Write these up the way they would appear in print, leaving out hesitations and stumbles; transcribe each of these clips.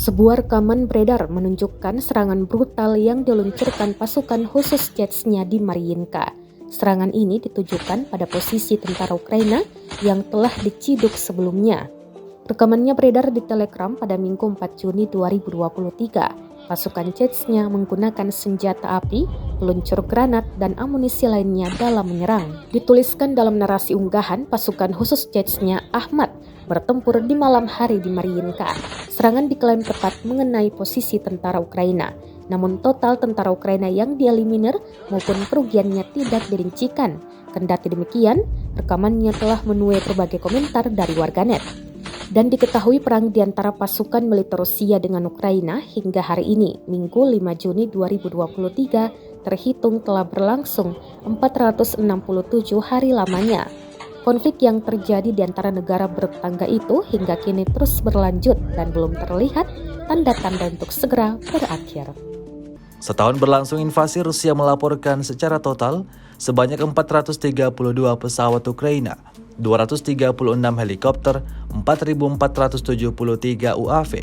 Sebuah rekaman beredar menunjukkan serangan brutal yang diluncurkan pasukan khusus Chechnya di Mariinka. Serangan ini ditujukan pada posisi tentara Ukraina yang telah diciduk sebelumnya. Rekamannya beredar di Telegram pada Minggu 4 Juni 2023. Pasukan Chechnya menggunakan senjata api, peluncur granat, dan amunisi lainnya dalam menyerang. Dituliskan dalam narasi unggahan, pasukan khusus Chechnya Ahmad bertempur di malam hari di Mariinka. Serangan diklaim tepat mengenai posisi tentara Ukraina. Namun total tentara Ukraina yang dieliminir maupun kerugiannya tidak dirincikan. Kendati demikian, rekamannya telah menuai berbagai komentar dari warganet. Dan diketahui perang di antara pasukan militer Rusia dengan Ukraina hingga hari ini, Minggu 5 Juni 2023, terhitung telah berlangsung 467 hari lamanya. Konflik yang terjadi di antara negara bertetangga itu hingga kini terus berlanjut dan belum terlihat tanda-tanda untuk segera berakhir. Setahun berlangsung invasi, Rusia melaporkan secara total sebanyak 432 pesawat Ukraina, 236 helikopter, 4.473 UAV,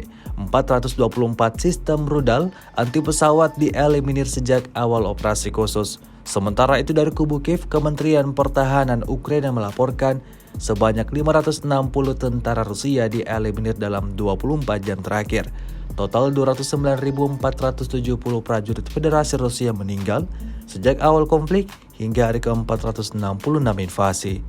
424 sistem rudal anti pesawat dieliminir sejak awal operasi khusus. Sementara itu dari kubu Kiev, Kementerian Pertahanan Ukraina melaporkan sebanyak 560 tentara Rusia dieliminir dalam 24 jam terakhir. Total 209.470 prajurit Federasi Rusia meninggal sejak awal konflik hingga hari ke-466 invasi.